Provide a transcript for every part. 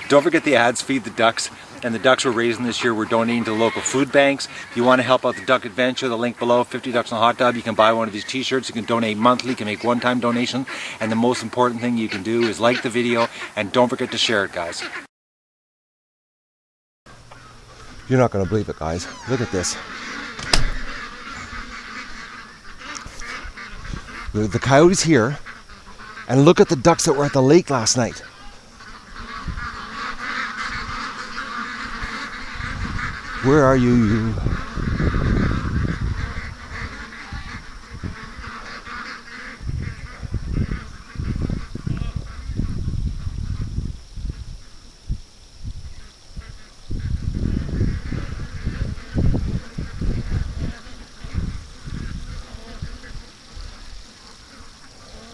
Don't forget the ads feed the ducks, and the ducks we're raising this year we're donating to local food banks. If you want to help out the Duck Adventure, the link below, 50 Ducks on a Hot Tub, you can buy one of these t-shirts. You can donate monthly, you can make one-time donation, and the most important thing you can do is like the video, and don't forget to share it, guys. You're not going to believe it, guys. Look at this. The coyote's here, and look at the ducks that were at the lake last night. Where are you?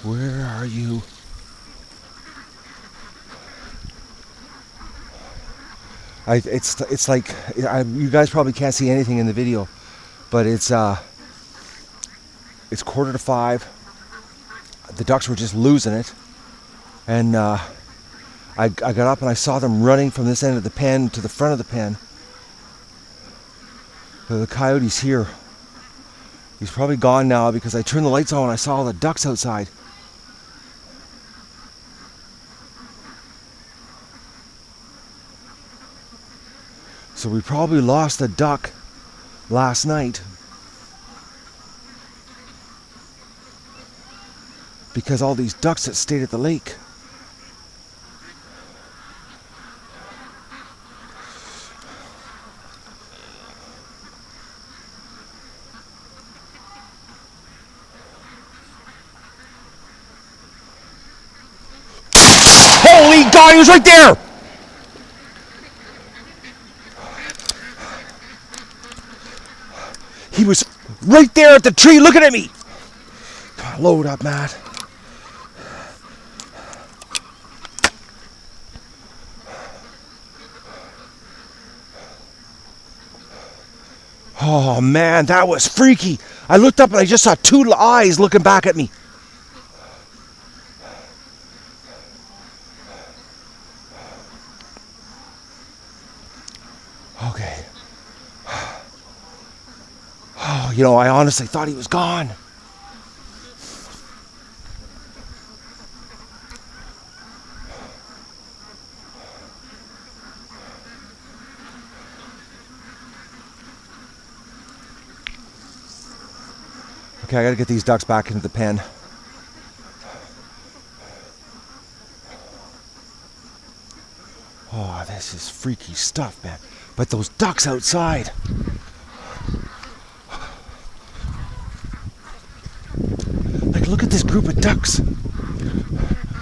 Where are you? It's like you guys probably can't see anything in the video, but it's 4:45. The ducks were just losing it, and I got up and I saw them running from this end of the pen to the front of the pen. The coyote's here. He's probably gone now because I turned the lights on and I saw all the ducks outside. So we probably lost a duck last night because all these ducks that stayed at the lake. Holy God, he was right there! He was right there at the tree looking at me. Load up, Matt. Oh man, that was freaky. I looked up and I just saw two eyes looking back at me. Okay. Oh, you know, I honestly thought he was gone. Okay, I gotta get these ducks back into the pen. Oh, this is freaky stuff, man. But those ducks outside. Like, look at this group of ducks.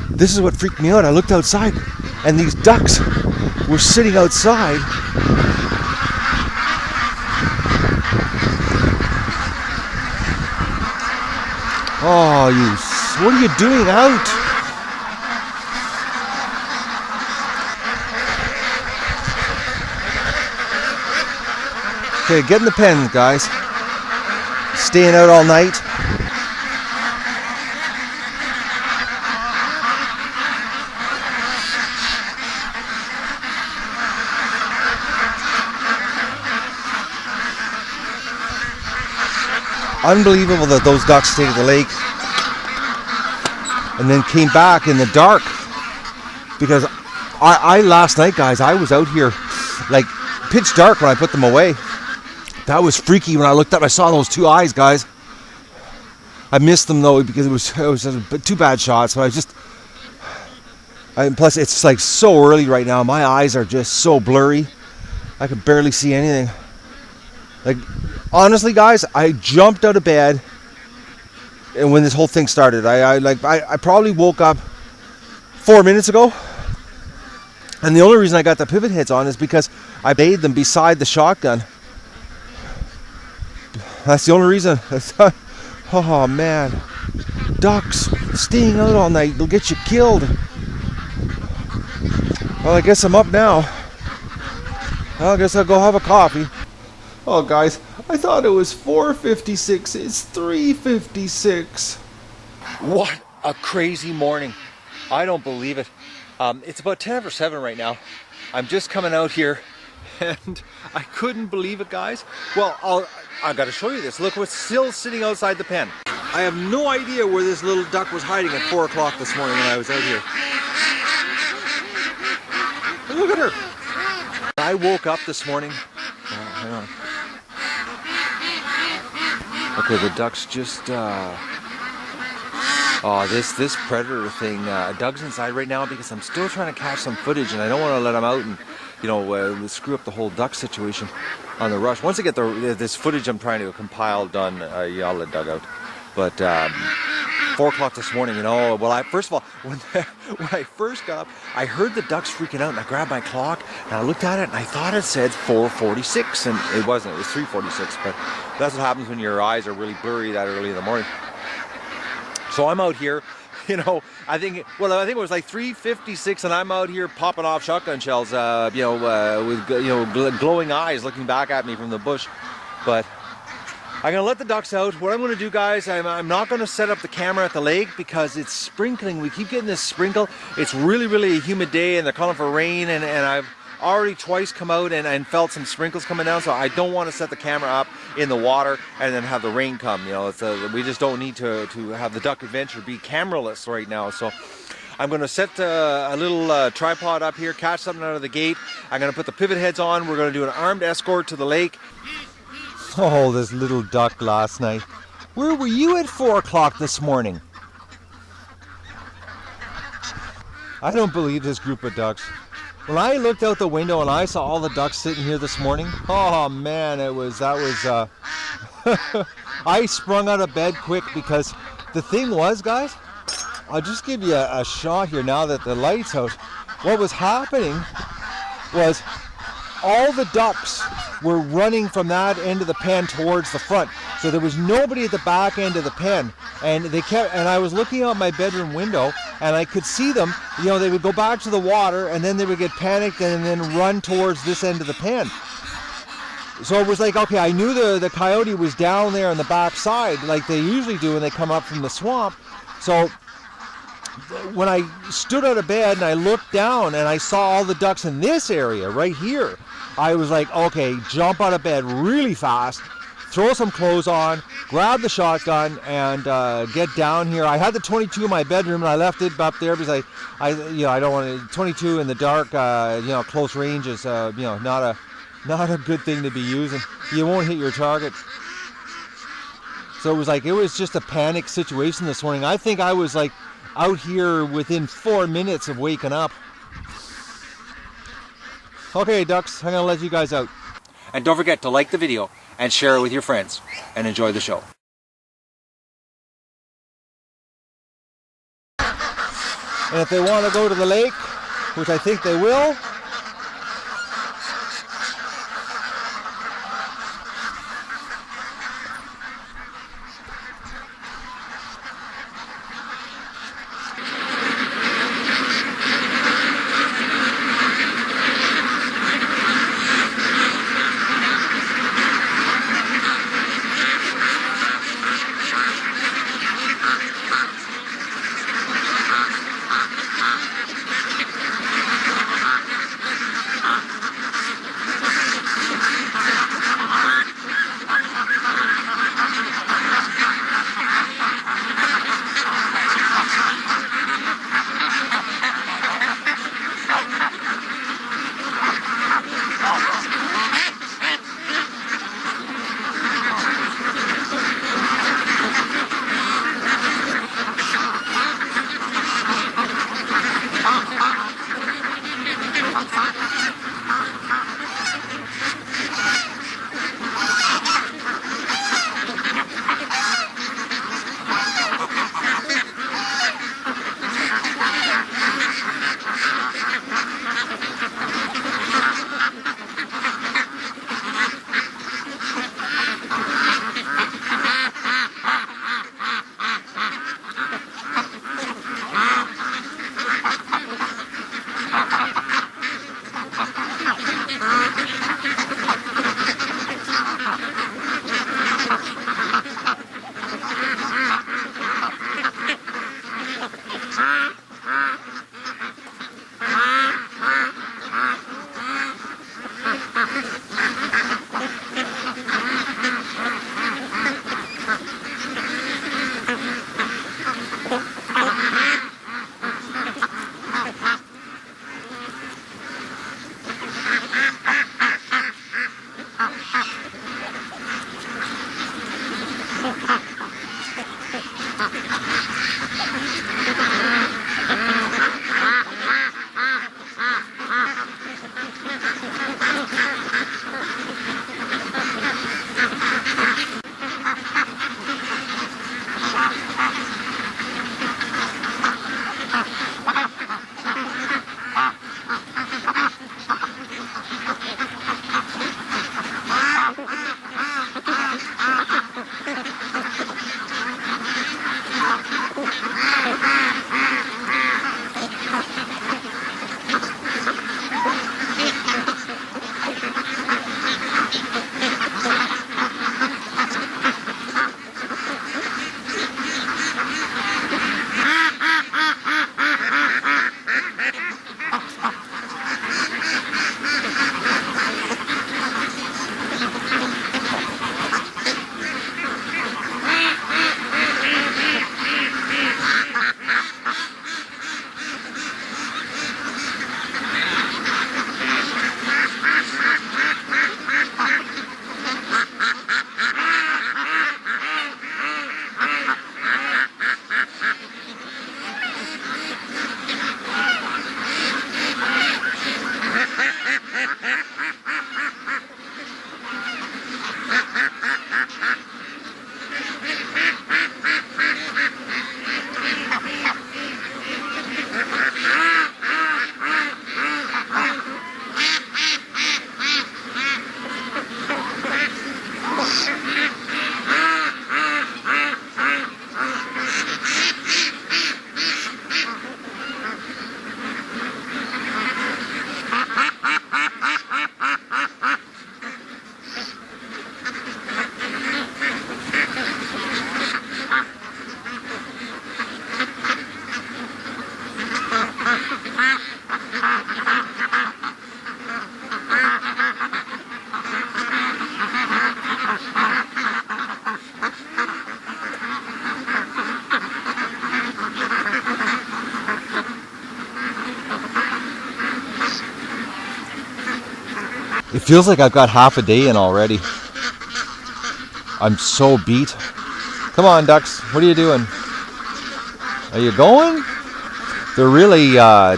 This is what freaked me out. I looked outside, and these ducks were sitting outside. Oh, what are you doing out? Okay, get in the pen, guys. Staying out all night. Unbelievable that those ducks stayed at the lake and then came back in the dark, because I last night, guys, I was out here like pitch dark when I put them away. That was freaky. When I looked up, I saw those two eyes, guys. I missed them though because it was two bad shots. So plus it's like so early right now. My eyes are just so blurry. I could barely see anything. Like, honestly, guys, I jumped out of bed, and when this whole thing started, I probably woke up 4 minutes ago, and the only reason I got the pivot heads on is because I laid them beside the shotgun. That's the only reason. Oh man, ducks staying out all night, they'll get you killed. Well, I guess I'm up now. Well, I guess I'll go have a coffee. Oh guys, I thought it was 4:56. It's 3:56. What a crazy morning. I don't believe it. It's about 10 after 7 right now. I'm just coming out here and I couldn't believe it, guys. Well, I got to show you this. Look what's still sitting outside the pen. I have no idea where this little duck was hiding at 4 o'clock this morning when I was out here. Look at her. I woke up this morning. Oh, hang on. Okay, the duck's just oh, this predator thing. Doug's inside right now because I'm still trying to catch some footage, and I don't want to let him out and, you know, screw up the whole duck situation on the rush. Once I get this footage I'm trying to compile done, yeah, I'll let Doug out. But 4 o'clock this morning, you know, well, first of all, when I first got up, I heard the ducks freaking out, and I grabbed my clock, and I looked at it, and I thought it said 4:46, and it wasn't. It was 3:46, but that's what happens when your eyes are really blurry that early in the morning. So I'm out here, you know, I think it was like 3:56, and I'm out here popping off shotgun shells, you know, with, you know, glowing eyes looking back at me from the bush. But I'm going to let the ducks out. What I'm going to do, guys, I'm not going to set up the camera at the lake because it's sprinkling. We keep getting this sprinkle. It's really, really a humid day, and they're calling for rain, and I've already twice come out and felt some sprinkles coming down, so I don't want to set the camera up in the water and then have the rain come. You know, we just don't need to have the duck adventure be cameraless right now. So I'm going to set a little tripod up here, catch something out of the gate. I'm going to put the pivot heads on. We're going to do an armed escort to the lake. Oh, this little duck last night. Where were you at 4 o'clock this morning? I don't believe this group of ducks. When I looked out the window and I saw all the ducks sitting here this morning, oh man, that was I sprung out of bed quick because the thing was, guys, I'll just give you a shot here now that the light's out. What was happening was all the ducks were running from that end of the pen towards the front. So there was nobody at the back end of the pen. And I was looking out my bedroom window and I could see them, you know, they would go back to the water and then they would get panicked and then run towards this end of the pen. So it was like, okay, I knew the coyote was down there on the back side like they usually do when they come up from the swamp. So when I stood out of bed and I looked down and I saw all the ducks in this area right here, I was like, okay, jump out of bed really fast, throw some clothes on, grab the shotgun, and get down here. I had the 22 in my bedroom, and I left it up there because I don't want 22 in the dark. You know, close range is you know, not a good thing to be using. You won't hit your target. So it was just a panic situation this morning. I think I was like out here within 4 minutes of waking up. Okay, ducks, I'm going to let you guys out. And don't forget to like the video and share it with your friends. And enjoy the show. And if they want to go to the lake, which I think they will, It feels like I've got half a day in already. I'm so beat. Come on, ducks. What are you doing? Are you going? They're really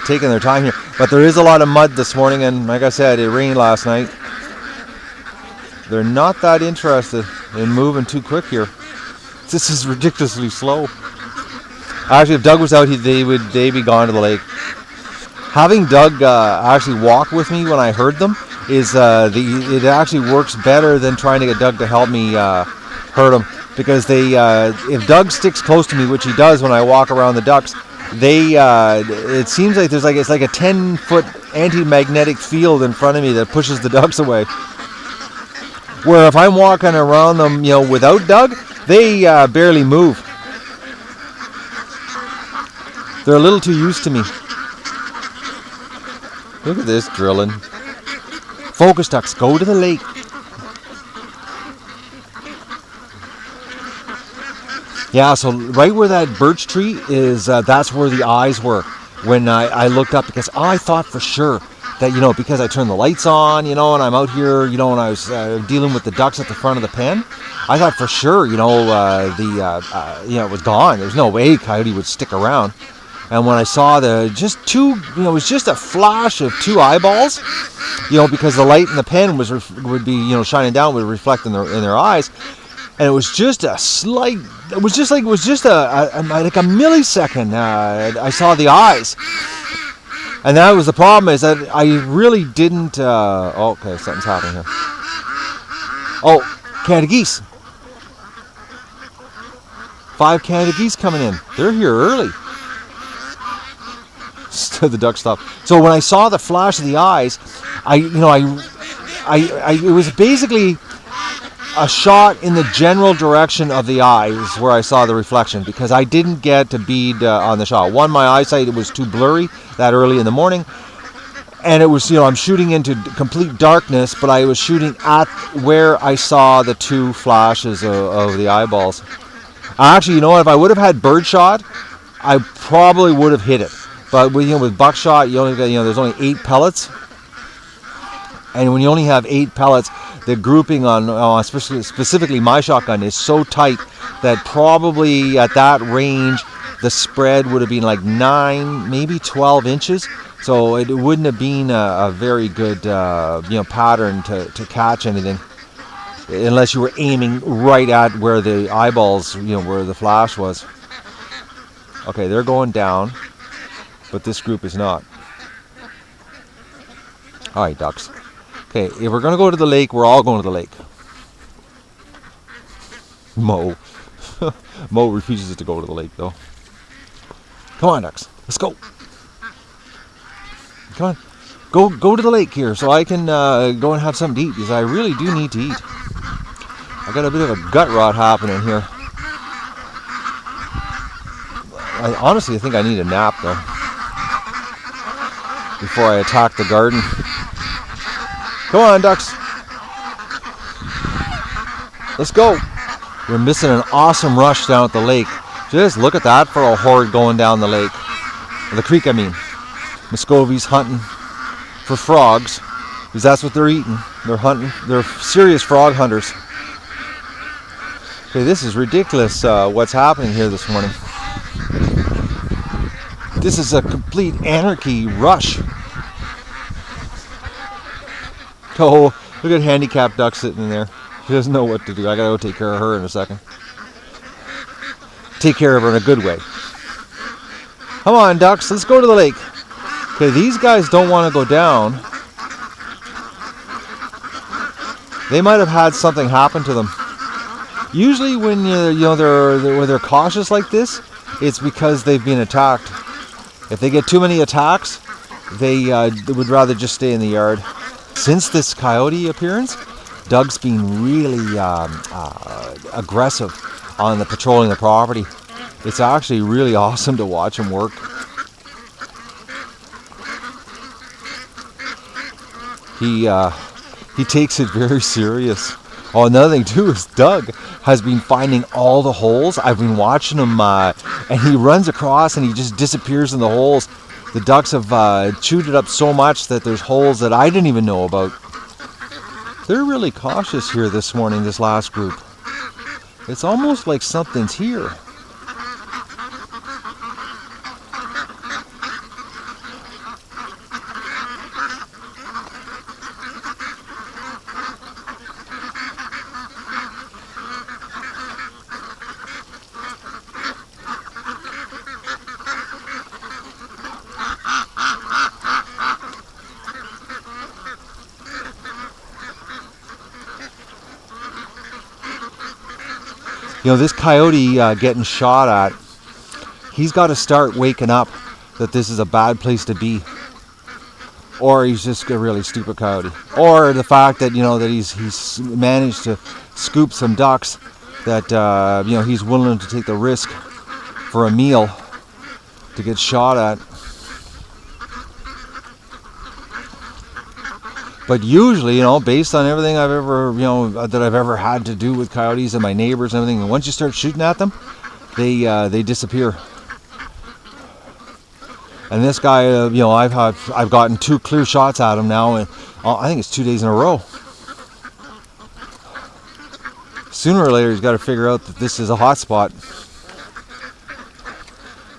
taking their time here. But there is a lot of mud this morning, and like I said, it rained last night. They're not that interested in moving too quick here. This is ridiculously slow. Actually, if Doug was out, they'd be gone to the lake. Having Doug actually walk with me when I herd them is it actually works better than trying to get Doug to help me herd them, because if Doug sticks close to me, which he does when I walk around the ducks, it seems like it's like a 10-foot anti-magnetic field in front of me that pushes the ducks away. Where if I'm walking around them, without Doug, they barely move. They're a little too used to me. Look at this drilling. Focus, ducks, go to the lake. Yeah, so right where that birch tree is, that's where the eyes were when I looked up, because I thought for sure that, because I turned the lights on, and I'm out here, when I was dealing with the ducks at the front of the pen, I thought for sure, it was gone. There's no way Coyote would stick around. And when I saw it was just a flash of two eyeballs, because the light in the pen would be, shining down, would reflect in their eyes. And it was just a slight, it was just like a millisecond. I saw the eyes. And that was the problem, is that I really didn't, okay, something's happening here. Oh, Canada geese. 5 Canada geese coming in. They're here early. The duck stopped. So when I saw the flash of the eyes, it was basically a shot in the general direction of the eyes where I saw the reflection, because I didn't get to bead on the shot. One, my eyesight, it was too blurry that early in the morning, and it was, I'm shooting into complete darkness, but I was shooting at where I saw the two flashes of the eyeballs. Actually, if I would have had birdshot, I probably would have hit it. But with buckshot, you only got, there's only 8 pellets, and when you only have 8 pellets, the grouping on specifically my shotgun is so tight that probably at that range the spread would have been like 9, maybe 12 inches. So it wouldn't have been a very good pattern to catch anything, unless you were aiming right at where the eyeballs, where the flash was. Okay, they're going down, but this group is not. All right, ducks. Okay, if we're going to go to the lake, we're all going to the lake. Mo refuses to go to the lake, though. Come on, ducks. Let's go. Come on. Go to the lake here so I can go and have something to eat, because I really do need to eat. I got a bit of a gut rot happening here. I honestly think I need a nap, though, before I attack the garden. Come on, ducks. Let's go. We're missing an awesome rush down at the lake. Just look at that for a horde going down the lake. The creek, I mean. Muscovy's hunting for frogs, because that's what they're eating. They're hunting. They're serious frog hunters. Okay, this is ridiculous what's happening here this morning. This is a complete anarchy rush. Oh, look at handicapped duck sitting in there. She doesn't know what to do. I gotta go take care of her in a second. Take care of her in a good way. Come on, ducks, let's go to the lake. Okay, these guys don't want to go down. They might have had something happen to them. Usually when they're cautious like this, it's because they've been attacked. If they get too many attacks, they would rather just stay in the yard. Since this coyote appearance, Doug's been really aggressive on the patrolling the property. It's actually really awesome to watch him work. He takes it very serious. Oh, another thing too is Doug has been finding all the holes. I've been watching him, and he runs across and he just disappears in the holes. The ducks have chewed it up so much that there's holes that I didn't even know about. They're really cautious here this morning, this last group. It's almost like something's here. You know, this coyote getting shot at, he's got to start waking up that this is a bad place to be. Or he's just a really stupid coyote. Or the fact that, you know, that he's managed to scoop some ducks that, you know, he's willing to take the risk for a meal to get shot at. But usually, you know, based on everything I've ever, you know, that I've ever had to do with coyotes and my neighbors and everything, once you start shooting at them, they disappear. And this guy, you know, I've gotten 2 clear shots at him now, and I think it's 2 days in a row. Sooner or later, he's got to figure out that this is a hot spot,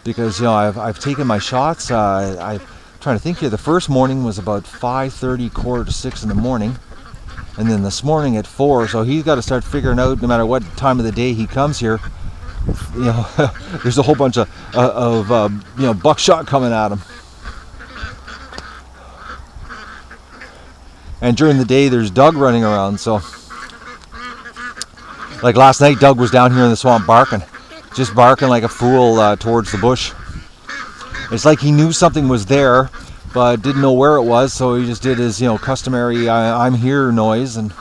because, you know, I've taken my shots. I'm trying to think here. The first morning was about 5:30, 5:45 in the morning, and then this morning at 4. So he's got to start figuring out, no matter what time of the day he comes here, you know, there's a whole bunch of you know, buckshot coming at him. And during the day, there's Doug running around. So, like last night, Doug was down here in the swamp barking, just barking like a fool towards the bush. It's like he knew something was there, but didn't know where it was, so he just did his, you know, customary I'm here noise. And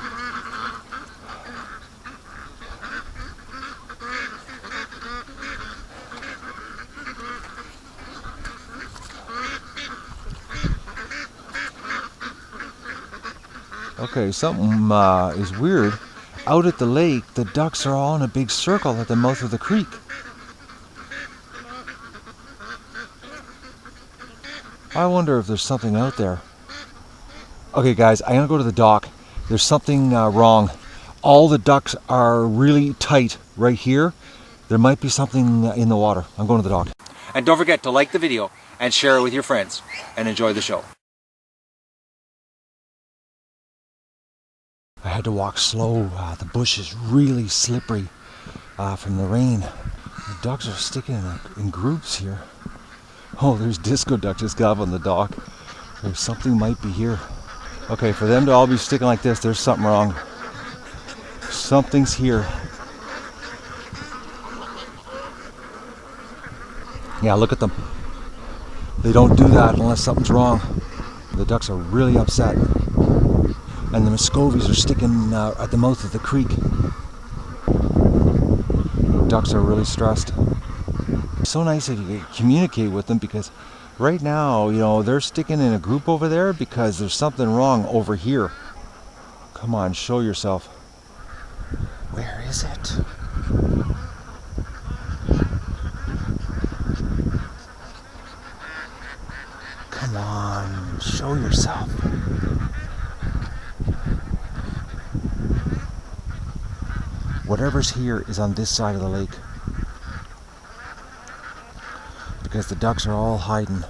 okay, something is weird. Out at the lake, the ducks are all in a big circle at the mouth of the creek. I wonder if there's something out there. Okay guys, I'm gonna go to the dock. There's something wrong. All the ducks are really tight right here. There might be something in the water. I'm going to the dock. And don't forget to like the video and share it with your friends, and enjoy the show. I had to walk slow. The bush is really slippery from the rain. The ducks are sticking in groups here. Oh, there's disco duck just got up on the dock. There's something might be here. Okay, for them to all be sticking like this, there's something wrong. Something's here. Yeah, look at them. They don't do that unless something's wrong. The ducks are really upset. And the Muscovies are sticking at the mouth of the creek. Ducks are really stressed. It's so nice that you can communicate with them, because right now, you know, they're sticking in a group over there because there's something wrong over here. Come on, show yourself. Where is it? Come on, show yourself. Whatever's here is on this side of the lake, because the ducks are all hiding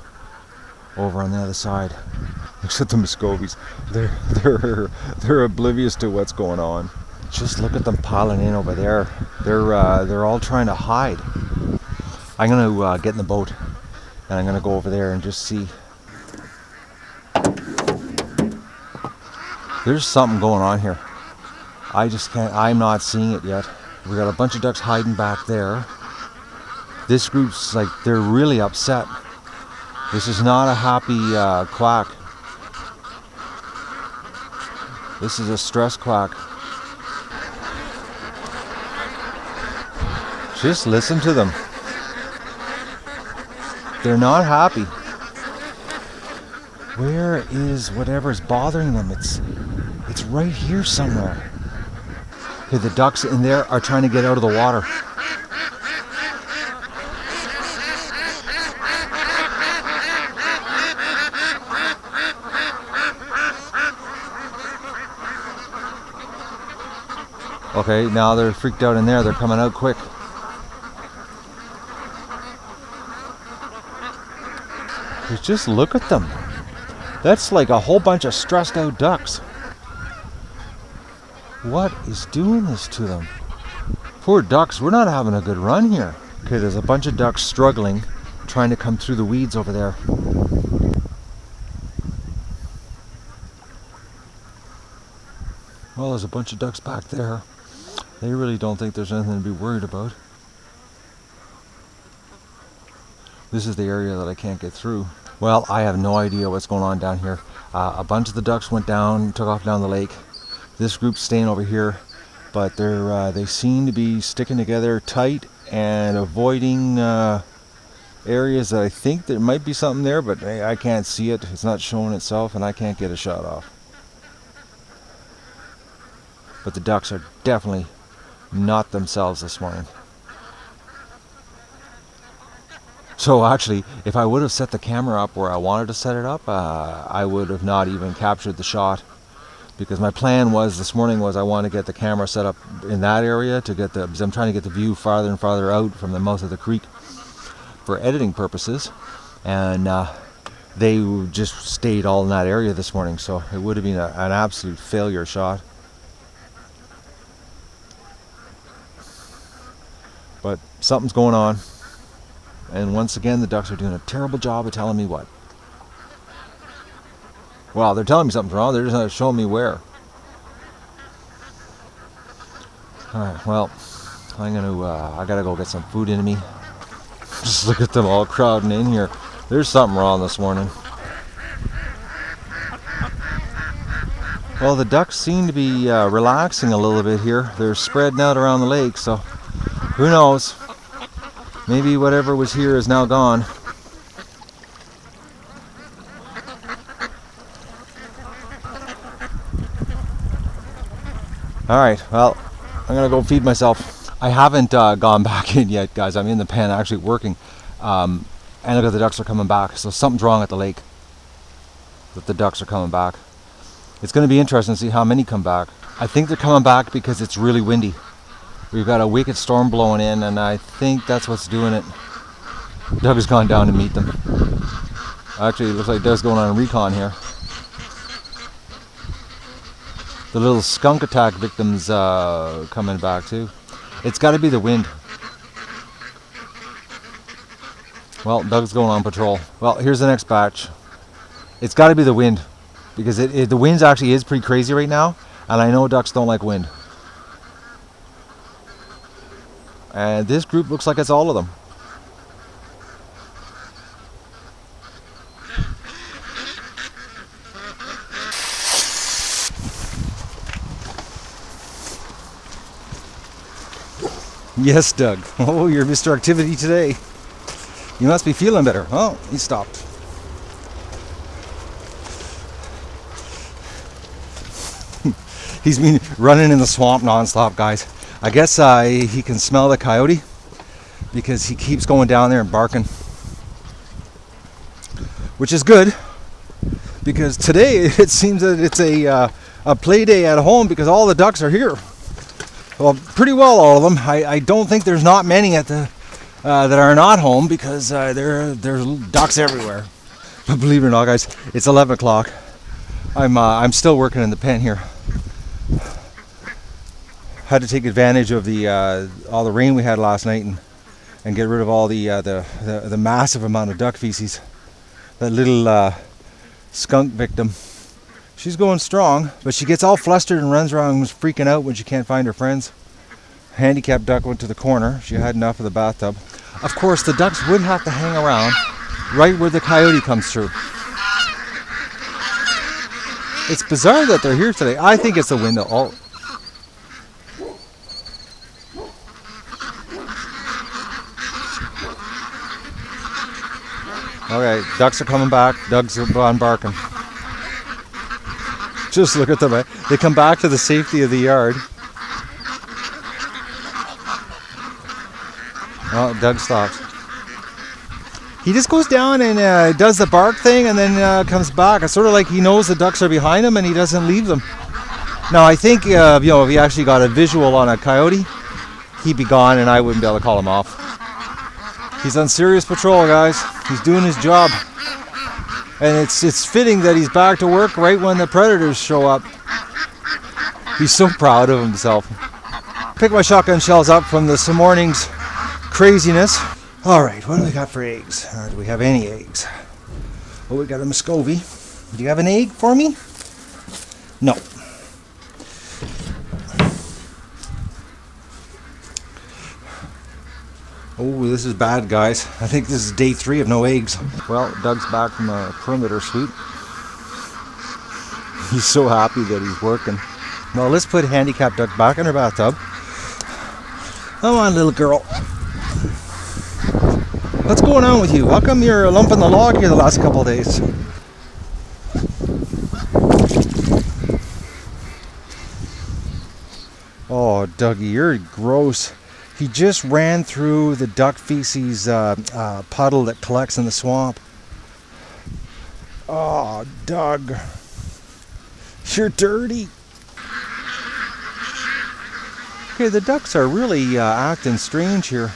over on the other side. Look at the Muscovies. They're oblivious to what's going on. Just look at them piling in over there. They're all trying to hide. I'm gonna get in the boat and I'm gonna go over there and just see. There's something going on here. I just can't. I'm not seeing it yet. We got a bunch of ducks hiding back there. This group's like, they're really upset. This is not a happy quack. This is a stress quack. Just listen to them. They're not happy. Where is whatever's bothering them? It's right here somewhere. Okay, the ducks in there are trying to get out of the water. Okay, now they're freaked out in there. They're coming out quick. Just look at them. That's like a whole bunch of stressed out ducks. What is doing this to them? Poor ducks, we're not having a good run here. Okay, there's a bunch of ducks struggling, trying to come through the weeds over there. Well, there's a bunch of ducks back there. They really don't think there's anything to be worried about. This is the area that I can't get through. Well, I have no idea what's going on down here. A bunch of the ducks went down, took off down the lake. This group's staying over here, but they seem to be sticking together tight and avoiding areas that I think there might be something there, but I can't see it. It's not showing itself, and I can't get a shot off. But the ducks are definitely not themselves this morning. So actually, if I would have set the camera up where I wanted to set it up, I would have not even captured the shot. Because my plan was this morning was I want to get the camera set up in that area because I'm trying to get the view farther and farther out from the mouth of the creek for editing purposes. And they just stayed all in that area this morning, so it would have been an absolute failure shot. But something's going on. And once again, the ducks are doing a terrible job of telling me what. Well, they're telling me something's wrong. They're just not showing me where. Alright, well, I gotta go get some food into me. Just look at them all crowding in here. There's something wrong this morning. Well, the ducks seem to be relaxing a little bit here. They're spreading out around the lake, so who knows? Maybe whatever was here is now gone. Alright, well, I'm gonna go feed myself. I haven't gone back in yet, guys. I'm in the pen actually working. And look at the ducks are coming back. So something's wrong at the lake. That the ducks are coming back. It's gonna be interesting to see how many come back. I think they're coming back because it's really windy. We've got a wicked storm blowing in, and I think that's what's doing it. Doug has gone down to meet them. Actually, it looks like Doug's going on a recon here. The little skunk attack victims coming back too. It's got to be the wind. Well, Doug's going on patrol. Well, here's the next batch. It's got to be the wind, because the wind actually is pretty crazy right now, and I know ducks don't like wind. And this group looks like it's all of them. Yes, Doug. Oh, you're Mr. Activity today. You must be feeling better. Oh, he stopped. He's been running in the swamp nonstop, guys. I guess he can smell the coyote because he keeps going down there and barking. Which is good, because today it seems that it's a play day at home because all the ducks are here. Well, pretty well all of them. I don't think there's not many at the that are not home, because there's ducks everywhere. But believe it or not, guys, it's 11 o'clock. I'm still working in the pen here. Had to take advantage of all the rain we had last night and get rid of all the massive amount of duck feces. That little skunk victim, she's going strong, but she gets all flustered and runs around freaking out when she can't find her friends. Handicapped duck went to the corner. She had enough of the bathtub. Of course, the ducks would have to hang around right where the coyote comes through. It's bizarre that they're here today. I think it's the window. Oh. Okay, ducks are coming back. Doug's gone barking. Just look at them. Eh? They come back to the safety of the yard. Oh, Doug stops. He just goes down and does the bark thing and then comes back. It's sort of like he knows the ducks are behind him and he doesn't leave them. Now I think if he actually got a visual on a coyote, he'd be gone and I wouldn't be able to call him off. He's on serious patrol, guys. He's doing his job. And it's fitting that he's back to work right when the predators show up. He's so proud of himself. Pick my shotgun shells up from this morning's craziness. All right, what do we got for eggs? Do we have any eggs? Oh, we got a Muscovy. Do you have an egg for me? No. Oh, this is bad, guys. I think this is day 3 of no eggs. Well, Doug's back from a perimeter sweep. He's so happy that he's working. Well, let's put handicapped Doug back in her bathtub. Come on, little girl. What's going on with you? How come you're lumping the log here the last couple of days? Oh, Dougie, you're gross. He just ran through the duck feces puddle that collects in the swamp. Oh, Doug. You're dirty. Okay, the ducks are really acting strange here.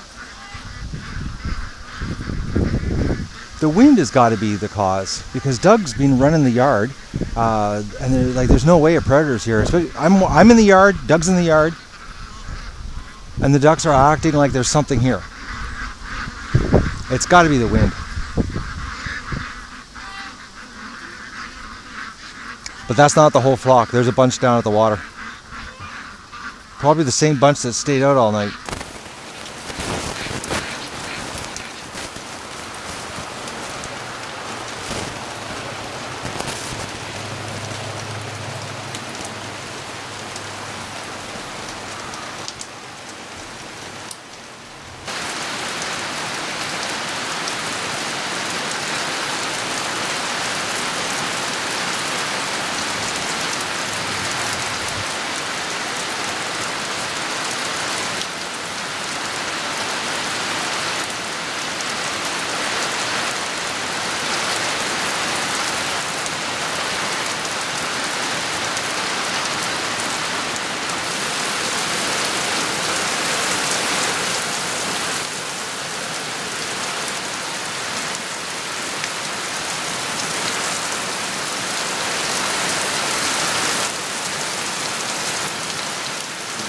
The wind has got to be the cause, because Doug's been running the yard, and there's no way a predator's here. I'm in the yard, Doug's in the yard, and the ducks are acting like there's something here. It's got to be the wind. But that's not the whole flock. There's a bunch down at the water. Probably the same bunch that stayed out all night.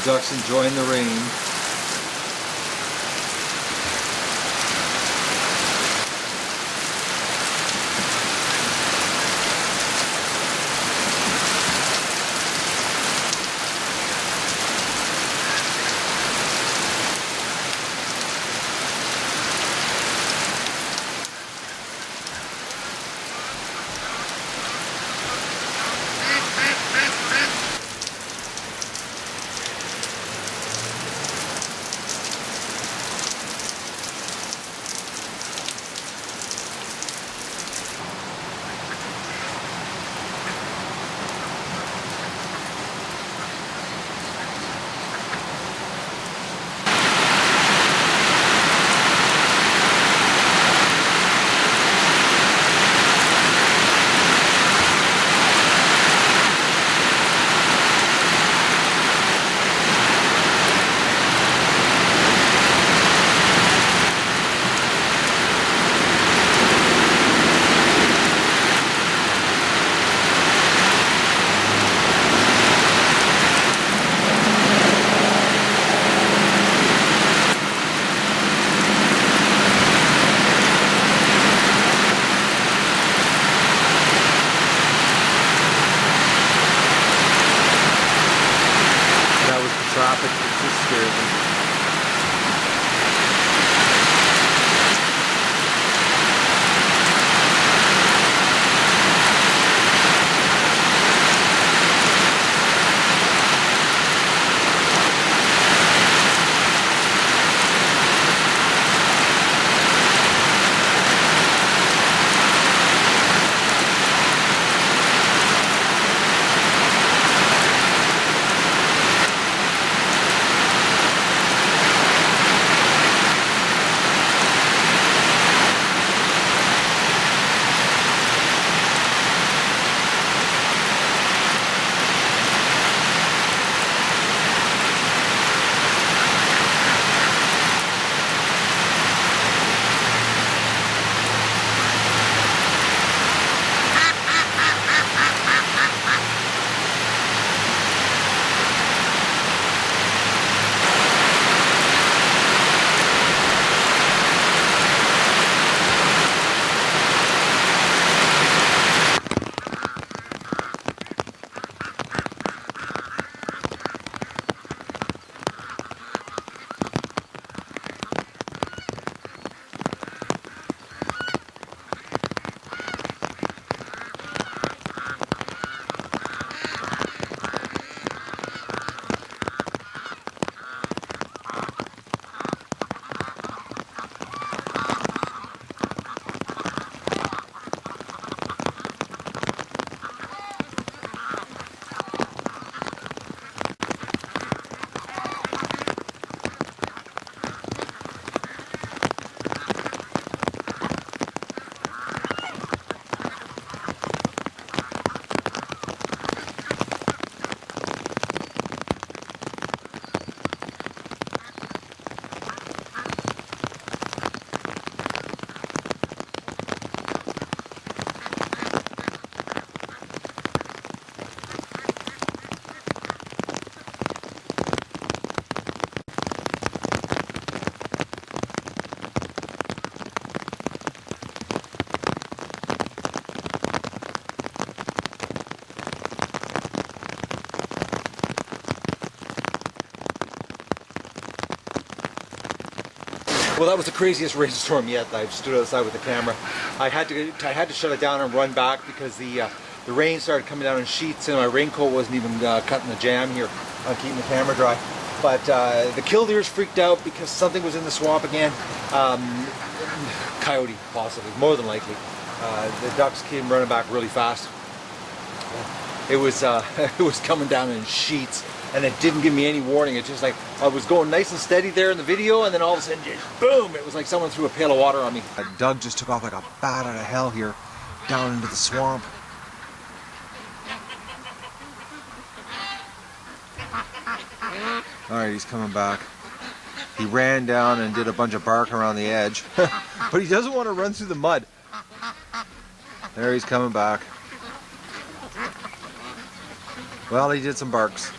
Ducks enjoying the rain. Well, that was the craziest rainstorm yet. I stood outside with the camera. I had to shut it down and run back because the rain started coming down in sheets, and my raincoat wasn't even cutting the jam here on keeping the camera dry. But the killdeers freaked out because something was in the swamp again. Coyote, possibly, more than likely. The ducks came running back really fast. It was it was coming down in sheets, and it didn't give me any warning. It's just like I was going nice and steady there in the video, and then all of a sudden, just boom! It was like someone threw a pail of water on me. Doug just took off like a bat out of hell here, down into the swamp. All right, he's coming back. He ran down and did a bunch of bark around the edge, but he doesn't want to run through the mud. There he's coming back. Well, he did some barks.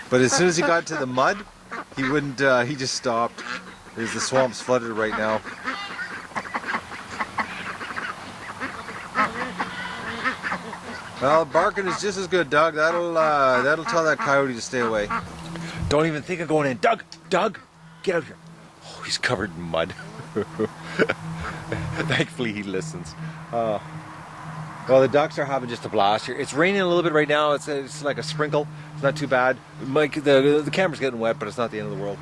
But as soon as he got to the mud, he wouldn't, he just stopped. Because the swamp's flooded right now. Well, barking is just as good, Doug. That'll tell that coyote to stay away. Don't even think of going in. Doug, get out here. Oh, he's covered in mud. Thankfully he listens. Well, the ducks are having just a blast here. It's raining a little bit right now. It's like a sprinkle. It's not too bad. Mike, the camera's getting wet, but it's not the end of the world.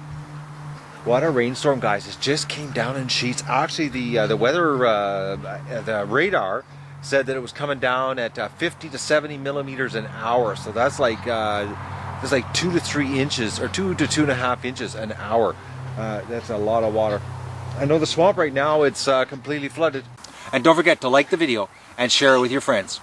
What a rainstorm, guys. It just came down in sheets. Actually, the weather, the radar said that it was coming down at 50 to 70 millimeters an hour. So that's like 2 to 3 inches, or 2 to 2.5 inches an hour. That's a lot of water. I know the swamp right now, it's completely flooded. And don't forget to like the video and share it with your friends.